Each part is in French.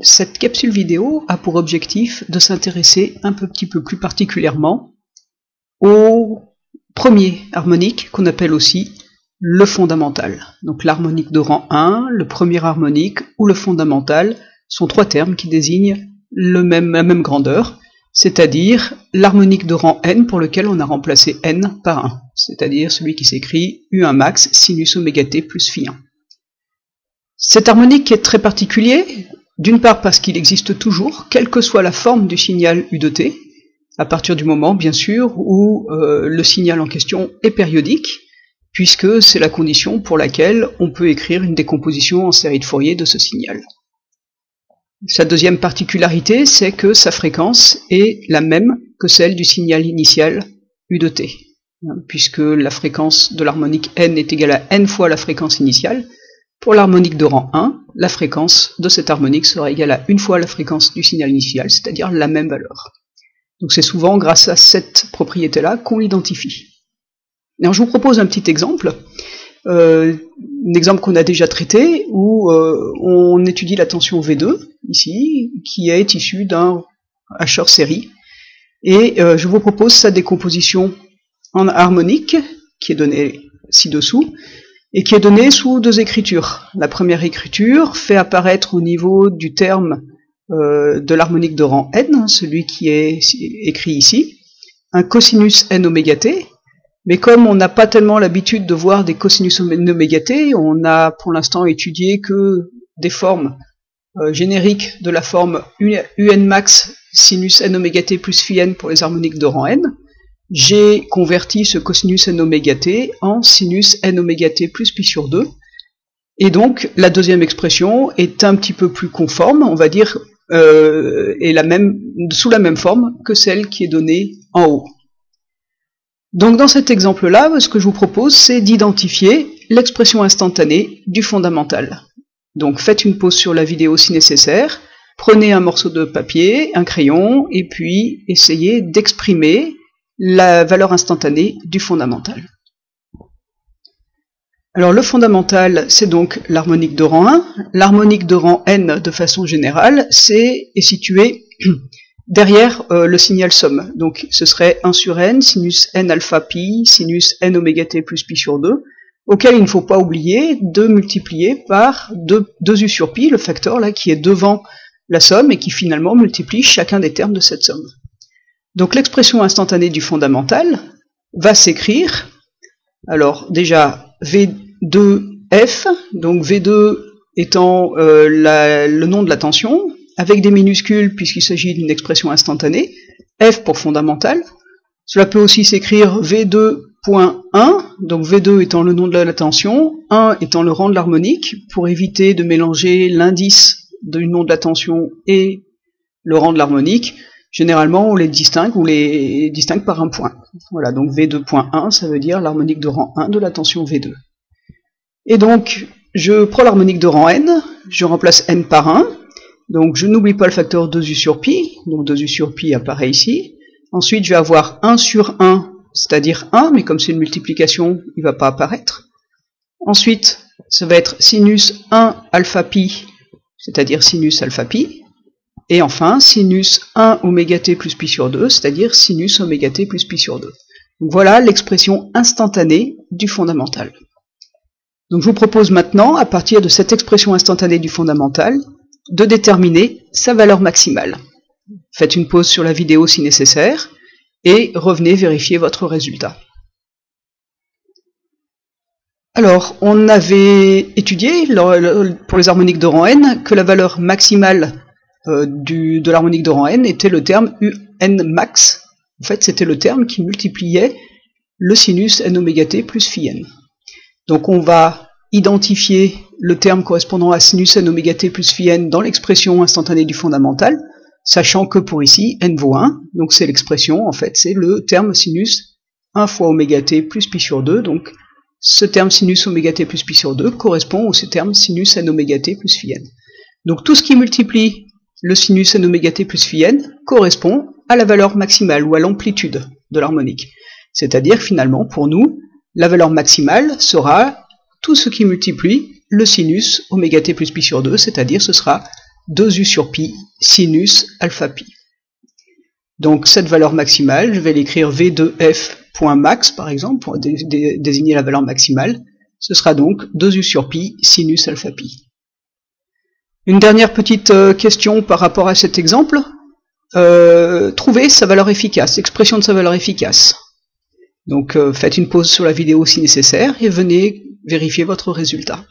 Cette capsule vidéo a pour objectif de s'intéresser un petit peu plus particulièrement au premier harmonique qu'on appelle aussi le fondamental. Donc l'harmonique de rang 1, le premier harmonique ou le fondamental sont trois termes qui désignent la même grandeur, c'est-à-dire l'harmonique de rang n pour lequel on a remplacé n par 1, c'est-à-dire celui qui s'écrit U1 max sinus oméga t plus phi 1. Cet harmonique est très particulier, d'une part parce qu'il existe toujours, quelle que soit la forme du signal U de t, à partir du moment, bien sûr, où le signal en question est périodique, puisque c'est la condition pour laquelle on peut écrire une décomposition en série de Fourier de ce signal. Sa deuxième particularité, c'est que sa fréquence est la même que celle du signal initial U de t, puisque la fréquence de l'harmonique n est égale à n fois la fréquence initiale. Pour l'harmonique de rang 1, la fréquence de cette harmonique sera égale à une fois la fréquence du signal initial, c'est-à-dire la même valeur. Donc c'est souvent grâce à cette propriété-là qu'on l'identifie. Alors je vous propose un petit exemple, un exemple qu'on a déjà traité, où on étudie la tension V2, ici, qui est issue d'un hacheur série, et je vous propose sa décomposition en harmonique, qui est donnée ci-dessous, et qui est donnée sous deux écritures. La première écriture fait apparaître au niveau du terme de l'harmonique de rang n, celui qui est écrit ici, un cosinus n oméga t, mais comme on n'a pas tellement l'habitude de voir des cosinus n oméga t, on a pour l'instant étudié que des formes génériques de la forme un max sinus n oméga t plus phi n pour les harmoniques de rang n. J'ai converti ce cosinus n oméga t en sinus n oméga t plus pi sur 2, et donc la deuxième expression est un petit peu plus conforme, on va dire, est sous la même forme que celle qui est donnée en haut. Donc dans cet exemple-là, ce que je vous propose, c'est d'identifier l'expression instantanée du fondamental. Donc faites une pause sur la vidéo si nécessaire, prenez un morceau de papier, un crayon, et puis essayez d'exprimer la valeur instantanée du fondamental. Alors le fondamental, c'est donc l'harmonique de rang 1. L'harmonique de rang n, de façon générale, est située derrière le signal somme. Donc ce serait 1 sur n, sinus n alpha pi, sinus n oméga t plus pi sur 2, auquel il ne faut pas oublier de multiplier par 2u sur pi, le facteur là qui est devant la somme et qui finalement multiplie chacun des termes de cette somme. Donc l'expression instantanée du fondamental va s'écrire, alors déjà V2F, donc V2 étant le nom de la tension, avec des minuscules puisqu'il s'agit d'une expression instantanée, F pour fondamental. Cela peut aussi s'écrire V2.1, donc V2 étant le nom de la tension, 1 étant le rang de l'harmonique, pour éviter de mélanger l'indice du nom de la tension et le rang de l'harmonique. Généralement, on les distingue par un point. Voilà, donc V2.1, ça veut dire l'harmonique de rang 1 de la tension V2. Et donc, je prends l'harmonique de rang n, je remplace n par 1, donc je n'oublie pas le facteur 2u sur pi, donc 2u sur pi apparaît ici. Ensuite, je vais avoir 1 sur 1, c'est-à-dire 1, mais comme c'est une multiplication, il ne va pas apparaître. Ensuite, ça va être sinus 1 alpha pi, c'est-à-dire sinus alpha pi. Et enfin, sinus 1 oméga t plus pi sur 2, c'est-à-dire sinus oméga t plus pi sur 2. Donc voilà l'expression instantanée du fondamental. Donc je vous propose maintenant, à partir de cette expression instantanée du fondamental, de déterminer sa valeur maximale. Faites une pause sur la vidéo si nécessaire, et revenez vérifier votre résultat. Alors, on avait étudié, pour les harmoniques de rang n, que la valeur maximale de l'harmonique de rang n était le terme un max. En fait, c'était le terme qui multipliait le sinus n oméga t plus phi n. Donc on va identifier le terme correspondant à sinus n oméga t plus phi n dans l'expression instantanée du fondamental, sachant que pour ici, n vaut 1, donc c'est l'expression, en fait, c'est le terme sinus 1 fois oméga t plus pi sur 2, donc ce terme sinus oméga t plus pi sur 2 correspond au terme sinus n oméga t plus phi n. Donc tout ce qui multiplie le sinus n oméga t plus phi n correspond à la valeur maximale ou à l'amplitude de l'harmonique. C'est-à-dire finalement, pour nous, la valeur maximale sera tout ce qui multiplie le sinus oméga t plus pi sur 2, c'est-à-dire ce sera 2u sur pi sinus alpha pi. Donc cette valeur maximale, je vais l'écrire v2f.max par exemple, pour désigner la valeur maximale. Ce sera donc 2u sur pi sinus alpha pi. Une dernière petite question par rapport à cet exemple. Trouver sa valeur efficace, expression de sa valeur efficace. Donc faites une pause sur la vidéo si nécessaire et venez vérifier votre résultat.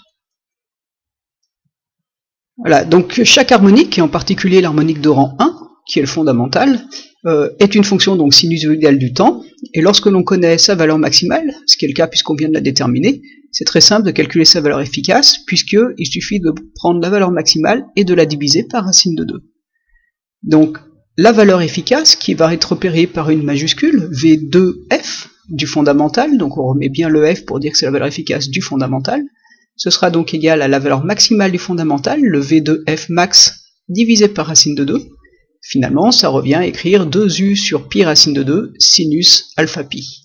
Voilà, donc chaque harmonique, et en particulier l'harmonique de rang 1, qui est le fondamental, est une fonction donc sinusoïdale du temps, et lorsque l'on connaît sa valeur maximale, ce qui est le cas puisqu'on vient de la déterminer, c'est très simple de calculer sa valeur efficace, puisqu'il suffit de prendre la valeur maximale et de la diviser par racine de 2. Donc la valeur efficace, qui va être repérée par une majuscule, V2F, du fondamental, donc on remet bien le F pour dire que c'est la valeur efficace du fondamental, ce sera donc égal à la valeur maximale du fondamental, le V2F max, divisé par racine de 2. Finalement, ça revient à écrire 2u sur pi racine de 2 sinus alpha pi.